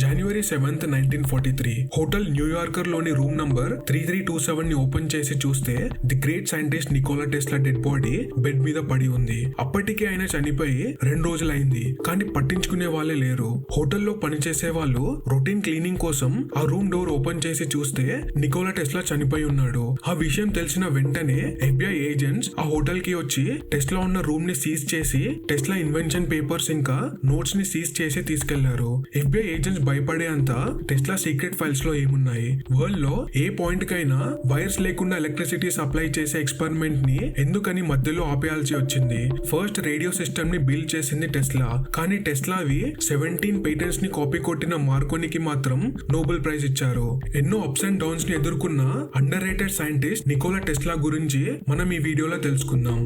జనవరి 7th 1943 hotel New Yorker లోని room number 3327 ని open చేసి చూస్తే the great scientist Nicola Tesla dead body bed మీద పడి ఉంది. అప్పటికే ఆయన చనిపోయి 2 రోజులైంది, కానీ పట్టించుకునే వాళ్ళే లేరు. హోటల్లో పనిచేసే వాళ్ళు రొటీన్ క్లీనింగ్ కోసం ఆ రూమ్ డోర్ ఓపెన్ చేసి చూస్తే నికోలా టెస్లా చనిపోయి ఉన్నాడు. ఆ విషయం తెలిసిన వెంటనే FBI ఏజెంట్స్ ఆ హోటల్ కి వచ్చి టెస్లా ఉన్న రూమ్ ని సీజ్ చేసి టెస్లా ఇన్వెన్షన్ పేపర్స్ ఇంకా నోట్స్ ని సీజ్ చేసి తీసుకెళ్లారు. FBI ఏజెంట్స్ భయపడే అంత టెస్లా సీక్రెట్ ఫైల్స్ లో ఏమున్నాయి, వరల్డ్ లో ఏ పాయింట్ కైనా వైర్స్ లేకుండా ఎలక్ట్రిసిటీ సప్లై చేసే ఎక్స్పెరిమెంట్ ని ఎందుకని మధ్యలో ఆపేయాల్సి వచ్చింది. ఫస్ట్ రేడియో సిస్టమ్ ని బిల్డ్ చేసింది టెస్లా, కానీ టెస్లావి 17 పేటెంట్స్ ని కాపీ కొట్టిన మార్కోనికి మాత్రం నోబెల్ ప్రైజ్ ఇచ్చారు. ఎన్నో అప్స్ అండ్ డౌన్స్ ని ఎదుర్కొన్న under rated scientist Nicola Tesla గురించి మనం ఈ వీడియోలో తెలుసుకుందాం.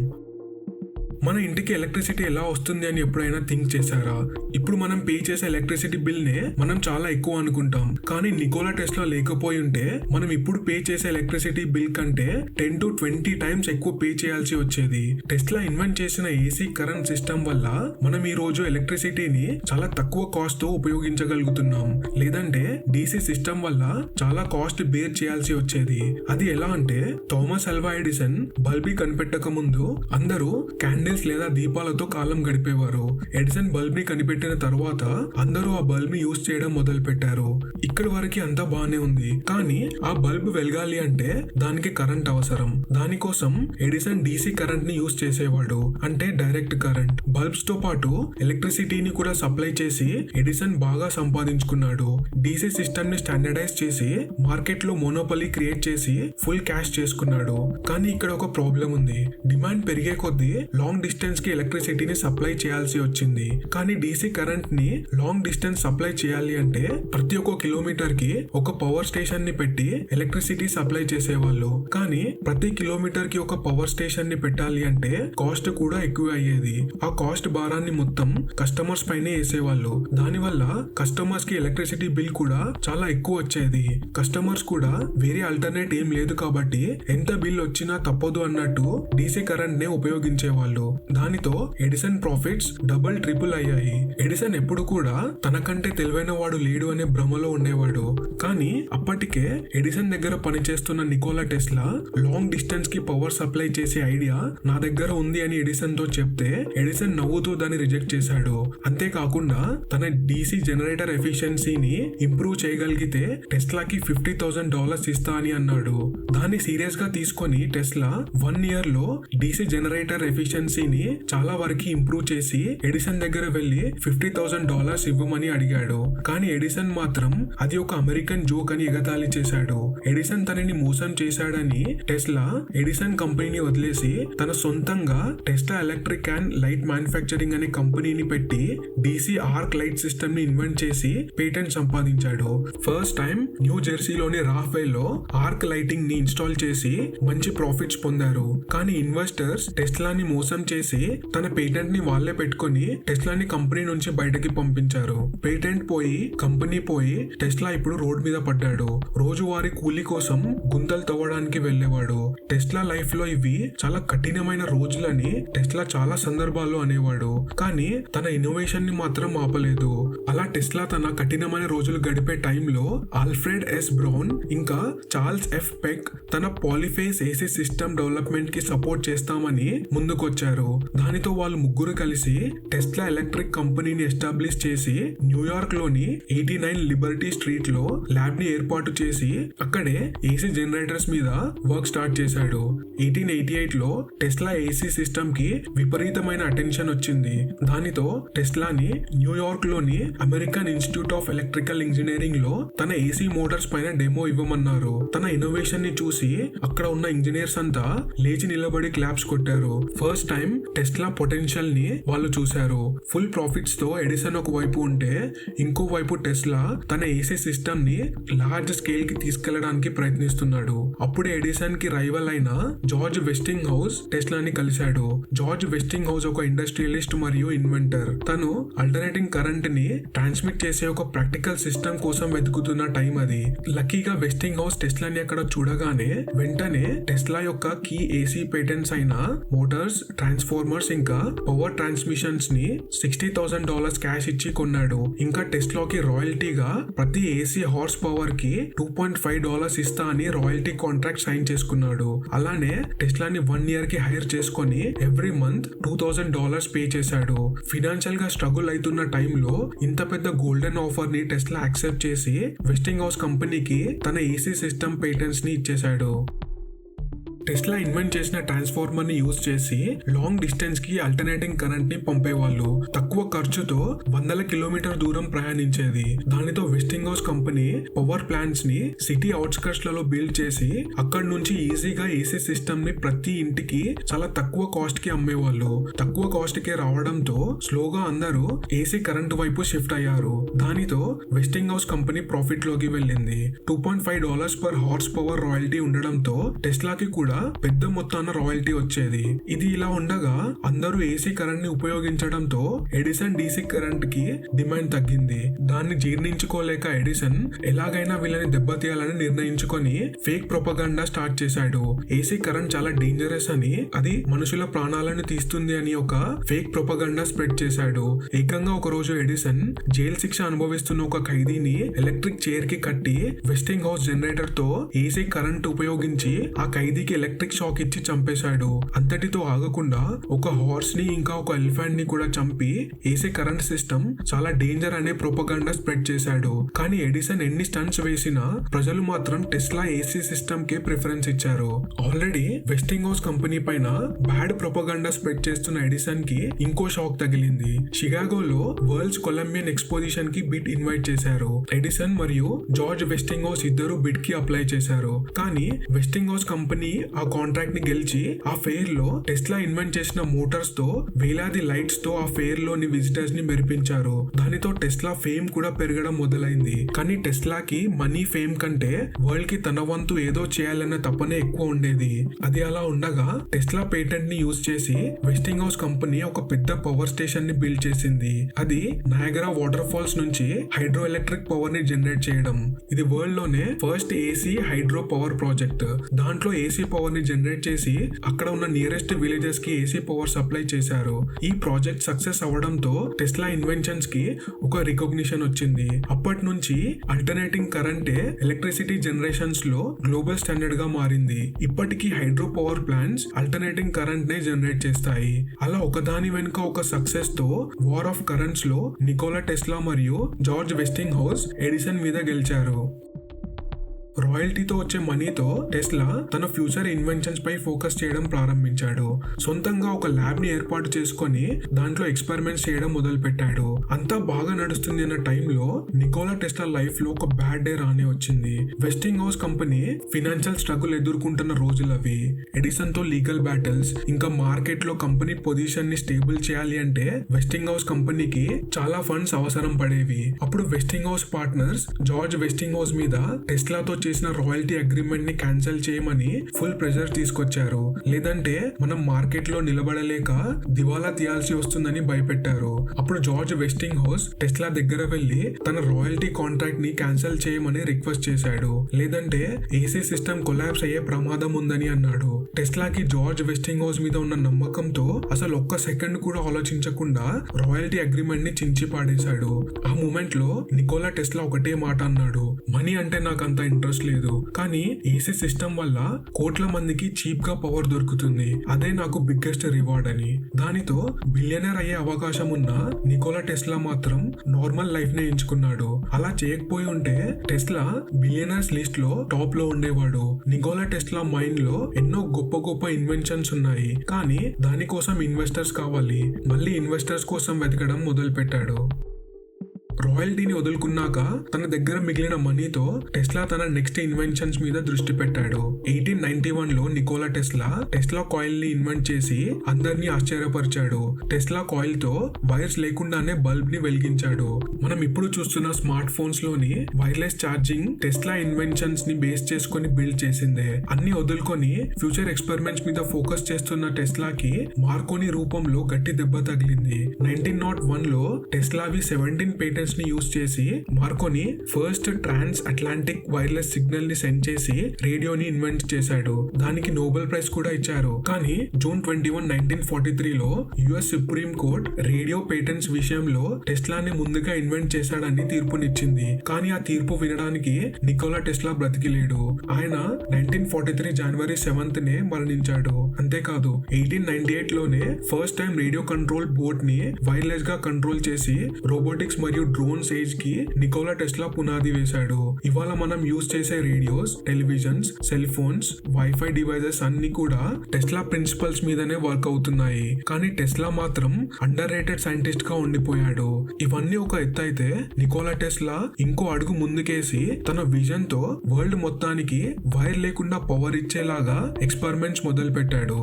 మన ఇంటికి ఎలక్ట్రిసిటీ ఎలా వస్తుంది అని ఎప్పుడైనా థింక్ చేశారా? ఇప్పుడు మనం పే చేసే ఎలక్ట్రిసిటీ బిల్ నే మనం చాలా ఎక్కువ అనుకుంటాం, కానీ నికోలా టెస్లా లేకపోయి ఉంటే మనం ఇప్పుడు పే చేసే ఎలక్ట్రిసిటీ బిల్ కంటే 10 to 20 టైమ్స్ ఎక్కువ పే చేయాల్సి వచ్చేది. టెస్లా ఇన్వెంట్ చేసిన ఏసీ కరెంట్ సిస్టమ్ వల్ల మనం ఈ రోజు ఎలక్ట్రిసిటీని చాలా తక్కువ కాస్ట్ తో ఉపయోగించగలుగుతున్నాం. లేదంటే డీసీ సిస్టమ్ వల్ల చాలా కాస్ట్ బేర్ చేయాల్సి వచ్చేది. అది ఎలా అంటే, థామస్ అల్వా ఎడిసన్ బల్బీ కనిపెట్టక ముందు అందరూ క్యాండిల్స్ లేదా దీపాలతో కాలం గడిపేవారు. ఎడిసన్ బల్బ్ ని కనిపెట్టిన తర్వాత అందరూ ఆ బల్బ్ ని యూజ్ చేయడం మొదలు పెట్టారు. ఇక్కడి వరకు అంతా బానే ఉంది, కానీ ఆ బల్బ్ వెలగాలి అంటే దానికి కరెంట్ అవసరం. దానికోసం ఎడిసన్ డీసీ కరెంట్ ని యూజ్ చేసేవాడు, అంటే డైరెక్ట్ కరెంట్. బల్బ్స్ తో పాటు ఎలక్ట్రిసిటీని కూడా సప్లై చేసి ఎడిసన్ బాగా సంపాదించుకున్నాడు. డీసీ సిస్టమ్ ని స్టాండర్డైజ్ చేసి మార్కెట్ లో మోనోపలీ క్రియేట్ చేసి ఫుల్ క్యాష్ చేసుకున్నాడు. కానీ ఇక్కడ ఒక ప్రాబ్లం ఉంది. డిమాండ్ పెరిగే కొద్దీ లాంగ్ డిస్టెన్స్ కి ఎలక్ట్రిసిటీని సప్లై చేయాల్సి వచ్చింది. కానీ డీసీ కరెంట్ ని లాంగ్ డిస్టెన్స్ సప్లై చేయాలి అంటే ప్రతి ఒక్క కిలోమీటర్ కి ఒక పవర్ స్టేషన్ ని పెట్టి ఎలక్ట్రిసిటీ సప్లై చేసేవాళ్ళు. కానీ ప్రతి కిలోమీటర్ కి ఒక పవర్ స్టేషన్ ని పెట్టాలి అంటే కాస్ట్ కూడా ఎక్కువ అయ్యేది. ఆ కాస్ట్ భారాన్ని మొత్తం కస్టమర్స్ పైనే వేసేవాళ్ళు. దానివల్ల కస్టమర్స్ కి ఎలక్ట్రిసిటీ బిల్ కూడా చాలా ఎక్కువ వచ్చేది. కస్టమర్స్ కూడా వేరే ఆల్టర్నేట్ ఏం లేదు కాబట్టి ఎంత బిల్ వచ్చినా తప్పదు అన్నట్టు డీసీ కరెంట్ నే ఉపయోగించేవాళ్ళు. దానితో ఎడిసన్ ప్రాఫిట్స్ డబుల్ ట్రిపుల్ అయ్యాయి. ఎడిసన్ ఎప్పుడు కూడా తనకంటే తెలివైన వాడు లేడు అనే భ్రమలో ఉండేవాడు. కానీ అప్పటికే ఎడిసన్ దగ్గర పనిచేస్తున్న నికోలా టెస్లా లాంగ్ డిస్టెన్స్ కి పవర్ సప్లై చేసే ఐడియా నా దగ్గర ఉంది అని ఎడిసన్ తో చెప్తే ఎడిసన్ నవ్వుతూ దాన్ని రిజెక్ట్ చేశాడు. అంతేకాకుండా తన డీసీ జనరేటర్ ఎఫిషియన్సీని ఇంప్రూవ్ చేయగలిగితే టెస్లాకి $50,000 ఇస్తా అని అన్నాడు. దాన్ని సీరియస్ గా తీసుకొని టెస్లా 1 year లో డీసీ జనరేటర్ ఎఫిషియన్సీని చాలా వరకు ఇంప్రూవ్ చేసి ఎడిసన్ దగ్గర వెళ్లి $50,000 ఇవ్వమని అడిగాడు. కానీ ఎడిసన్ మాత్రం అది ఒక అమెరికన్ జోక్ అని ఎగతాళి చేశాడు. ఎడిసన్ తనని మోసం చేశాడని టెస్లా ఎడిసన్ కంపెనీని వదిలేసి తన సొంతంగా Tesla electric and light manufacturing అనే కంపెనీని పెట్టి డీసీ ఆర్క్ లైట్ సిస్టమ్ ని ఇన్వెంట్ చేసి పేటెంట్ సంపాదించాడు. ఫస్ట్ టైం న్యూ జెర్సీలోని రాఫ్వెల్ లో ఆర్క్ లైటింగ్ ని ఇన్స్టాల్ చేసి మంచి ప్రాఫిట్స్ పొందారు. కానీ ఇన్వెస్టర్స్ టెస్లాని మోసం చేసి తన పేటెంట్ ని వాళ్లే పెట్టుకుని టెస్లాని కంపెనీ నుంచి బయటకి పంపించారు. పేటెంట్ పోయి కంపెనీ పోయి టెస్లా ఇప్పుడు రోడ్ మీద పడ్డాడు. రోజువారీ కూలీ కోసం గుంతలు తవ్వడానికి వెళ్లేవాడు. టెస్లా లైఫ్ లో ఇవి చాలా కఠినమైన రోజులని టెస్లా చాలా సందర్భాల్లో అనేవాడు. కానీ తన ఇన్నోవేషన్ ని మాత్రం ఆపలేదు. అలా టెస్లా తన కఠినమైన రోజులు గడిపే టైంలో ఆల్ఫ్రెడ్ ఎస్ బ్రౌన్ ఇంకా చార్ల్స్ ఎఫ్ పెక్ తన పాలిఫేస్ ఏసీ సిస్టమ్ డెవలప్మెంట్ కి సపోర్ట్ చేస్తామని ముందుకొచ్చారు. దానితో వాళ్ళు ముగ్గురు కలిసి టెస్లా ఎలక్ట్రిక్ కంపెనీని ఎస్టాబ్లిష్ చేసి న్యూయార్క్ లోని 89 లిబర్టీ స్ట్రీట్ లో ల్యాబ్ ని ఏర్పాటు చేసి అక్కడే ఏసీ జనరేటర్స్ మీద వర్క్ స్టార్ట్ చేశాడు. 1888 లో టెస్లా ఏసీ సిస్టమ్ కి విపరీతమైన అటెన్షన్ వచ్చింది. దానితో టెస్లాని న్యూయార్క్ లోని American institute of electrical engineering లో తన ఏసీ మోటార్స్ పైన డెమో ఇవ్వమన్నారు. తన ఇన్నోవేషన్ ని చూసి అక్కడ ఉన్న ఇంజనీర్స్ అంతా లేచి నిలబడి క్లాప్స్ కొట్టారు. ఫస్ట్ టైం టెస్లా పొటెన్షియల్ ని వాళ్ళు చూశారు. ఫుల్ ప్రాఫిట్స్ తో ఎడిసన్ ఒక వైపు ఉంటే ఇంకో వైపు టెస్లా తన ఏసీ సిస్టమ్ ని లార్జ్ స్కేల్ కి తీసుకెళ్లడానికి ప్రయత్నిస్తున్నాడు. అప్పుడే ఎడిసన్ కి రైవల్ అయిన జార్జ్ వెస్టింగ్ హౌస్ టెస్లాని కలిశాడు. జార్జ్ వెస్టింగ్ హౌస్ ఒక ఇండస్ట్రియలిస్ట్ మరియు ఇన్వెంటర్. తను ఆల్టర్నేటింగ్ కరెంట్ ని ట్రాన్స్మిట్ చేసే ఒక ప్రాక్టికల్ సిస్టమ్ కోసం వెతుకుతున్న టైం అది. లక్కీగా వెస్టింగ్ హౌస్ టెస్లాని అక్కడ చూడగానే వెంటనే టెస్లా యొక్క కీ ఏసీ పేటెంట్స్ అయిన మోటార్స్, ట్రాన్స్ఫార్మర్స్ ఇంకా పవర్ ట్రాన్స్మిషన్స్ ని $60,000 క్యాష్ ఇచ్చి కొన్నాడు. ఇంకా టెస్లాకి రాయల్టీగా ప్రతి ఏసీ హార్స్ పవర్ కి $2.5 ఇస్తా అని రాయల్టీ కాంట్రాక్ట్ సైన్ చేసుకున్నాడు. అలానే టెస్లాని 1 year కి హైర్ చేసుకొని ఎవ్రీ మంత్ $2,000 పే చేశాడు. ఫినాన్షియల్ గా స్ట్రగుల్ అవుతున్న టైంలో ఇంత పెద్ద గోల్డెన్ ఆఫర్ ని టెస్లా యాక్సెప్ట్ చేసి వెస్టింగ్హౌస్ కంపెనీకి తన ఏసీ సిస్టమ్ పేటెంట్స్ ని ఇచ్చేశాడు. టెస్లా ఇన్వెంట్ చేసిన ట్రాన్స్ఫార్మర్ ని యూజ్ చేసి లాంగ్ డిస్టెన్స్ కి అల్టర్నేటింగ్ కరెంట్ ని పంపేవాళ్ళు. తక్కువ ఖర్చుతో 100 కిలోమీటర్ దూరం ప్రయాణించేది. దానితో వెస్టింగ్హౌస్ కంపెనీ పవర్ ప్లాంట్స్ ని సిటీ అవుట్స్కర్ట్స్ లలో బిల్డ్ చేసి అక్కడ నుంచి ఈజీగా ఏసీ సిస్టమ్ ని ప్రతి ఇంటికి చాలా తక్కువ కాస్ట్ కి అమ్మేవాళ్ళు. తక్కువ కాస్ట్ కి రావడంతో స్లోగా అందరూ ఏసీ కరెంట్ వైపు షిఫ్ట్ అయ్యారు. దానితో వెస్టింగ్హౌస్ కంపెనీ ప్రాఫిట్ లోకి వెళ్ళింది. $2.5 per హార్స్ పవర్ రాయల్టీ ఉండడంతో టెస్లాకి కూడా పెద్ద మొత్తాన రాయల్టీ వచ్చేది. ఇది ఇలా ఉండగా అందరూ ఏసీ కరెంట్ ని ఉపయోగించడంతో ఎడిసన్ డీసీ కరెంట్ కి డిమాండ్ తగ్గింది. దాన్ని జీర్ణించుకోలేక ఎడిసన్ ఎలాగైనా వీళ్ళని దెబ్బతీయాలని నిర్ణయించుకొని ఫేక్ ప్రొపగండా స్టార్ట్ చేశాడు. ఏసీ కరెంట్ చాలా డేంజరస్ అని, అది మనుషుల ప్రాణాలను తీస్తుంది అని ఒక ఫేక్ ప్రొపగండా స్ప్రెడ్ చేశాడు. ఏకంగా ఒక రోజు ఎడిసన్ జైలు శిక్ష అనుభవిస్తున్న ఒక ఖైదీని ఎలక్ట్రిక్ చైర్ కి కట్టి వెస్టింగ్ హౌస్ జనరేటర్ తో ఏసీ కరెంట్ ఉపయోగించి ఆ ఖైదీకి ఎలక్ట్రిక్ షాక్ ఇచ్చి చంపేశాడు. అంతటితో ఆగకుండా ఒక హార్స్ ని ఇంకా ఒక ఎలిఫెంట్ ని కూడా చంపి ఏసీ కరెంట్ సిస్టమ్ చాలా డేంజర్ అనే ప్రొపగండా స్ప్రెడ్ చేశాడు. కానీ ఎడిసన్ ఎన్ని స్టంట్స్ వేసినా ప్రజలు మాత్రం టెస్లా ఏసీ సిస్టమ్ కే ప్రిఫరెన్స్ ఇచ్చారు. ఆల్రెడీ వెస్టింగ్హౌస్ కంపెనీ పైన బ్యాడ్ ప్రొపగండా స్ప్రెడ్ చేస్తున్న ఎడిసన్ కి ఇంకో షాక్ తగిలింది. షికాగోలో వరల్డ్స్ కొలంబియన్ ఎక్స్పోజిషన్ కి బిడ్ ఇన్వైట్ చేశారు. ఎడిసన్ మరియు జార్జ్ వెస్టింగ్హౌస్ ఇద్దరు బిడ్ కి అప్లై చేశారు. కానీ వెస్టింగ్హౌస్ కంపెనీ ఆ కాంట్రాక్ట్ ని గెలిచి ఆ ఫెయిర్ లో టెస్లా ఇన్వెంట్ చేసిన మోటార్స్ తో వేలాది లైట్స్ తో ఆ ఫెయిర్ లోని విజిటర్స్ ని మెరిపించారు. దానితో టెస్లా ఫేమ్ కూడా పెరగడం మొదలైంది. కానీ టెస్లాకి మనీ ఫేమ్ కంటే వరల్డ్ కి తన వంతు ఏదో చేయాలన్న తపనే ఎక్కువ ఉండేది. అది అలా ఉండగా టెస్లా పేటెంట్ ని యూజ్ చేసి వెస్టింగ్హౌస్ కంపెనీ ఒక పెద్ద పవర్ స్టేషన్ ని బిల్డ్ చేసింది. అది నయాగరా వాటర్ ఫాల్స్ నుంచి హైడ్రో ఎలక్ట్రిక్ పవర్ ని జనరేట్ చేయడం. ఇది వరల్డ్ లోనే first AC hydro power project. దాంట్లో ఏసీ పవర్ ని జనరేట్ చేసి అక్కడ ఉన్న నియరెస్ట్ విలేజెస్ కి ఏసీ పవర్ సప్లై చేశారు. ఈ ప్రాజెక్ట్ సక్సెస్ అవడంతో టెస్లా ఇన్వెన్షన్స్ కి ఒక రికగ్నిషన్ వచ్చింది. అప్పటి నుంచి అల్టర్నేటింగ్ కరెంటే ఎలక్ట్రిసిటీ జనరేషన్స్ లో గ్లోబల్ స్టాండర్డ్ గా మారింది. ఇప్పటికీ hydro power plants alternating current నే జనరేట్ చేస్తాయి. అలా ఒకదాని వెనుక ఒక సక్సెస్ తో వార్ ఆఫ్ కరెంట్స్ లో నికోలా టెస్లా మరియు జార్జ్ వెస్టింగ్హౌస్ ఎడిసన్ మీద గెలిచారు. రాయల్టీతో వచ్చే మనీతో టెస్లా తన ఫ్యూచర్ ఇన్వెన్షన్స్ పై ఫోకస్ చేయడం ప్రారంభించాడు. సొంతంగా ఒక ల్యాబ్ ని ఏర్పాటు చేసుకొని దాంట్లో ఎక్స్పెరిమెంట్స్ చేయడం మొదలు పెట్టాడు. అంతా బాగా నడుస్తుంది అన్న టైంలో నికోలా టెస్లా లైఫ్ లో ఒక బ్యాడ్ డే రానే వచ్చింది. వెస్టింగ్ హౌస్ కంపెనీ ఫినాన్షియల్ స్ట్రగుల్ ఎదుర్కొంటున్న రోజులు అవి. ఎడిసన్ తో లీగల్ బ్యాటిల్స్, ఇంకా మార్కెట్ లో కంపెనీ పొజిషన్ ని స్టేబుల్ చేయాలి అంటే వెస్టింగ్ హౌస్ కంపెనీకి చాలా ఫండ్స్ అవసరం పడేవి. అప్పుడు వెస్టింగ్ హౌస్ పార్ట్నర్స్ జార్జ్ వెస్టింగ్ హౌస్ మీద టెస్లాతో చేసిన రాయల్టీ అగ్రిమెంట్ ని క్యాన్సిల్ చేయమని ఫుల్ ప్రెషర్ తీసుకొచ్చారు. లేదంటే మనం మార్కెట్ లో నిలబడలేక దివాలా తీయాల్సి వస్తుందని భయపెట్టారు. అప్పుడు జార్జ్ వెస్టింగ్ హౌస్ టెస్లా దగ్గర వెళ్లి తన రాయల్టీ కాంట్రాక్ట్ ని క్యాన్సిల్ చేయమని రిక్వెస్ట్ చేశాడు. లేదంటే ఏసీ సిస్టమ్ కొలాప్స్ అయ్యే ప్రమాదం ఉందని అన్నాడు. టెస్లాకి జార్జ్ వెస్టింగ్ హౌస్ మీద ఉన్న నమ్మకంతో అసలు ఒక్క సెకండ్ కూడా ఆలోచించకుండా రాయల్టీ అగ్రిమెంట్ ని చించి పాడేశాడు. ఆ మూమెంట్ లో నికోలా టెస్లా ఒకటే మాట అన్నాడు, మనీ అంటే నాకు అంత ఇంట్రెస్ట్ లేదు, కానీ ఏసీ సిస్టమ్ వల్ల కోట్ల మందికి చీప్ గా పవర్ దొరుకుతుంది, అదే నాకు బిగ్గెస్ట్ రివార్డ్ అని. దానితో బిలియనర్ అయ్యే అవకాశం ఉన్న నికోలా టెస్లా మాత్రం నార్మల్ లైఫ్ నే ఎంచుకున్నాడు. అలా చేయకపోయి ఉంటే టెస్లా బిలియనర్స్ లిస్ట్ లో టాప్ లో ఉండేవాడు. నికోలా టెస్లా మైండ్ లో ఎన్నో గొప్ప గొప్ప ఇన్వెన్షన్స్ ఉన్నాయి, కానీ దానికోసం ఇన్వెస్టర్స్ కావాలి. మళ్ళీ ఇన్వెస్టర్స్ కోసం వెతకడం మొదలు పెట్టాడు. రాయల్టీని వదులుకున్నాక తన దగ్గర మిగిలిన మనీతో టెస్లా తన నెక్స్ట్ ఇన్వెన్షన్స్ మీద దృష్టి పెట్టాడు. 1891లో నికోలా టెస్లా కాయిల్ ని ఇన్వెంట్ చేసి అందరినీ ఆశ్చర్యపరిచాడు. టెస్లా కాయిల్ తో వైర్స్ లేకుండానే బల్బ్ ని వెలిగించాడు. మనం ఇప్పుడు చూస్తున్న స్మార్ట్ ఫోన్స్ లోని వైర్లెస్ ఛార్జింగ్ టెస్లా ఇన్వెన్షన్స్ ని బేస్ చేసుకుని బిల్డ్ చేసిందే. అన్ని వదులుకొని ఫ్యూచర్ ఎక్స్పెరిమెంట్స్ మీద ఫోకస్ చేస్తున్న టెస్లాకి మార్కోని రూపంలో గట్టి దెబ్బ తగిలింది. 1901లో టెస్లావి 17 పేటెంట్స్ ఎక్స్పెరిమెంట్స్ ని యూజ్ చేసి Marconi first trans Atlantic wireless signal ని సెండ్ చేసి రేడియోని ఇన్వెంట్ చేశాడు. దానికి నోబెల్ ప్రైజ్ కూడా ఇచ్చారు. కానీ జూన్ 21, 1943 లో US supreme court radio patents విషయంలో టెస్లాని ముందుగా ఇన్వెంట్ చేశాడని తీర్పునిచ్చింది. కానీ ఆ తీర్పు వినడానికి నికోలా టెస్లా బ్రతికిలేడు. ఆయన 1943 జనవరి 7th నే మరణించాడు. అంతేకాదు 1898 లోనే first time radio control boat ని వైర్లెస్ గా కంట్రోల్ చేసి రోబోటిక్స్ మరియు డ్రోన్స్ ఏజ్ కి నికోలా టెస్లా పునాది వేశాడు. ఇవాళ మనం యూజ్ చేసే radios, televisions, cell phones, wifi devices అన్ని కూడా టెస్లా ప్రిన్సిపల్స్ మీదనే వర్క్ అవుతున్నాయి. కానీ టెస్లా మాత్రం అండర్ రేటెడ్ సైంటిస్ట్ గా ఉండిపోయాడు. ఇవన్నీ ఒక ఎత్తు అయితే నికోలా టెస్లా ఇంకో అడుగు ముందుకేసి తన విజన్ తో వరల్డ్ మొత్తానికి వైర్ లేకుండా పవర్ ఇచ్చేలాగా ఎక్స్పెరిమెంట్స్ మొదలు పెట్టాడు.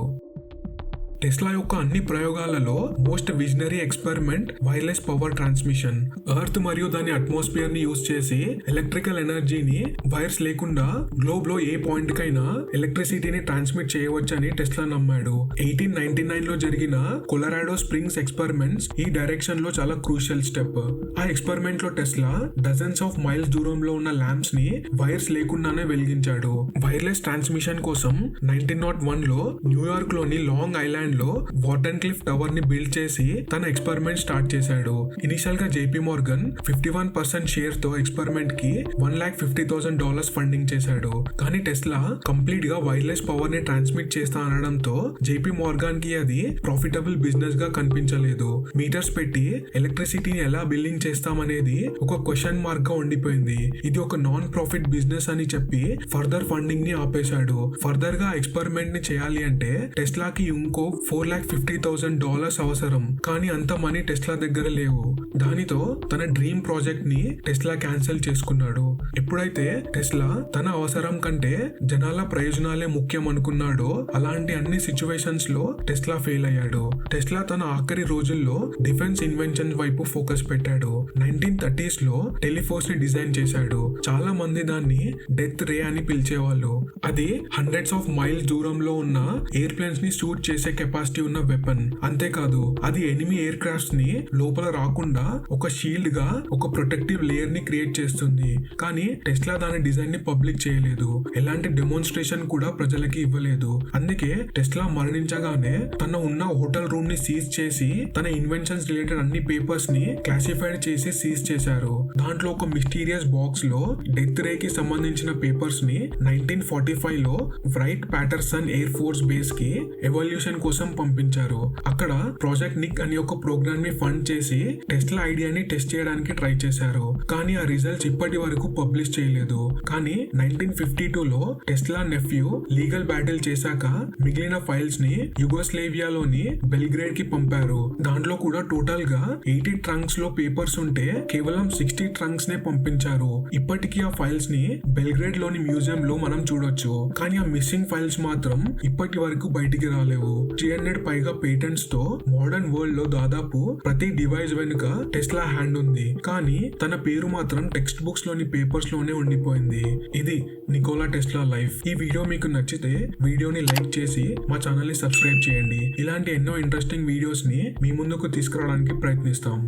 టెస్లా యొక్క అన్ని ప్రయోగాలలో most visionary experiment wireless power transmission. Earth మరియు దాని అట్మాస్ఫియర్ ని యూజ్ చేసి ఎలక్ట్రికల్ ఎనర్జీని వైర్స్ లేకుండా గ్లోబ్ లో ఏ పాయింట్ కైనా ఎలక్ట్రిసిటీని ట్రాన్స్మిట్ చేయవచ్చని టెస్లా నమ్మాడు. 1899 లో జరిగిన కొలరాడో స్ప్రింగ్స్ ఎక్స్పెరిమెంట్స్ ఈ డైరెక్షన్ లో చాలా క్రూషియల్ స్టెప్. ఆ ఎక్స్పెరిమెంట్ లో టెస్లా డజన్స్ ఆఫ్ మైల్స్ దూరంలో ఉన్న ల్యాంప్స్ ని వైర్స్ లేకుండానే వెలిగించాడు. వైర్లెస్ ట్రాన్స్మిషన్ కోసం 1901 లో న్యూయార్క్ లోని లాంగ్ ఐలాండ్ లో వార్డెన్ క్లిఫ్ టవర్ ని బిల్డ్ చేసి తన ఎక్స్పెరిమెంట్ స్టార్ట్ చేశాడు. ఇనిషియల్ గా జేపీ మోర్గన్ 51% షేర్ తో ఎక్స్పెరిమెంట్ కి $150,000 ఫండింగ్ చేశాడు. కానీ టెస్లా కంప్లీట్ గా వైర్లెస్ పవర్ ని ట్రాన్స్మిట్ చేస్తా అనడంతో జేపీ మోర్గాన్ కి అది ప్రాఫిటబుల్ బిజినెస్ గా కనిపించలేదు. మీటర్స్ పెట్టి ఎలక్ట్రిసిటీని ఎలా బిల్లింగ్ చేస్తామనేది ఒక క్వశ్చన్ మార్క్ గా ఉండిపోయింది. ఇది ఒక నాన్ ప్రాఫిట్ బిజినెస్ అని చెప్పి ఫర్దర్ ఫండింగ్ ని ఆపేశాడు. ఫర్దర్ గా ఎక్స్పెరిమెంట్ ని చేయాలి అంటే టెస్లాకి ఇంకో $450,000 అవసరం. కానీ అంత మనీ టెస్లా దగ్గర లేవు. దానితో తన డ్రీమ్ ప్రాజెక్ట్ ని టెస్లా క్యాన్సిల్ చేసుకున్నాడు. ఎప్పుడైతే టెస్లా తన అవసరం కంటే జనాల ప్రయోజనాలే ముఖ్యం అనుకున్నాడో అలాంటి అన్ని సిచ్యువేషన్స్ లో టెస్లా ఫెయిల్ అయ్యాడు. టెస్లా తన ఆఖరి రోజుల్లో డిఫెన్స్ ఇన్వెన్షన్ వైపు ఫోకస్ పెట్టాడు. 1930s లో టెలిఫోర్స్ ని డిజైన్ చేశాడు. చాలా మంది దాన్ని డెత్ రే అని పిలిచేవాళ్ళు. అది హండ్రెడ్స్ ఆఫ్ మైల్స్ దూరంలో ఉన్న ఎయిర్ ప్లేన్స్ ని షూట్ చేసే కెపాసిటీ ఉన్న వెపన్. అంతేకాదు అది ఎనిమీ ఎయిర్ క్రాఫ్ట్స్ ని లోపల రాకుండా ఒక షీల్డ్ గా ఒక ప్రొటెక్టివ్ లేయర్ ని క్రియేట్ చేస్తుంది. కానీ టెస్లా దాని డిజైన్ ని పబ్లిక్ చేయలేదు. ఎలాంటి డెమోన్స్ట్రేషన్ కూడా ప్రజలకి ఇవ్వలేదు. అందుకే టెస్లా మరణించగానే తన ఉన్న హోటల్ రూమ్ ని సీజ్ చేసి తన ఇన్వెన్షన్స్ రిలేటెడ్ అన్ని పేపర్స్ ని క్లాసిఫైడ్ చేసి సీజ్ చేశారు. దాంట్లో ఒక మిస్టీరియస్ బాక్స్ లో డెత్ రే కి సంబంధించిన పేపర్స్ ని 1945 లో write Patterson air force base కి ఎవల్యూషన్ కోసం పంపించారు. అక్కడ ప్రాజెక్ట్ నిక్ అని ఒక ప్రోగ్రామ్ ని ఫండ్ చేసి టెస్లా ఐడియాని టెస్ట్ చేయడానికి ట్రై చేశారు. కానీ ఆ రిజల్ట్స్ ఇప్పటి వరకు పబ్లిష్ చేయలేదు. కానీ 1952 లో టెస్లా నెఫ్యూ లీగల్ బ్యాటిల్ చేశాక మిగిలిన ఫైల్స్ ని యుగోస్లేవియాలోని బెల్గ్రేడ్ కి పంపారు. దాంట్లో కూడా టోటల్ గా 80 ట్రంక్స్ లో పేపర్స్ ఉంటే కేవలం 60 ట్రంక్స్ నే పంపించారు. ఇప్పటికీ ఆ ఫైల్స్ ని బెల్గ్రేడ్ లోని మ్యూజియం లో మనం చూడొచ్చు. కానీ ఆ మిస్సింగ్ ఫైల్స్ మాత్రం ఇప్పటి వరకు బయటికి రాలేవు. 300 పైగా పేటెంట్స్ తో మోడర్న్ వరల్డ్ లో దాదాపు ప్రతి డివైస్ వెనుక టెస్లా హ్యాండ్ ఉంది. కానీ తన పేరు మాత్రం టెక్స్ట్ బుక్స్ లోని పేపర్స్ లోనే ఉండిపోయింది. ఇది నికోలా టెస్లా లైఫ్. ఈ వీడియో మీకు నచ్చితే వీడియోని లైక్ చేసి మా ఛానల్ ని సబ్స్క్రైబ్ చేయండి. ఇలాంటి ఎన్నో ఇంట్రెస్టింగ్ వీడియోస్ ని మీ ముందుకు తీసుకురావడానికి ప్రయత్నిస్తాం.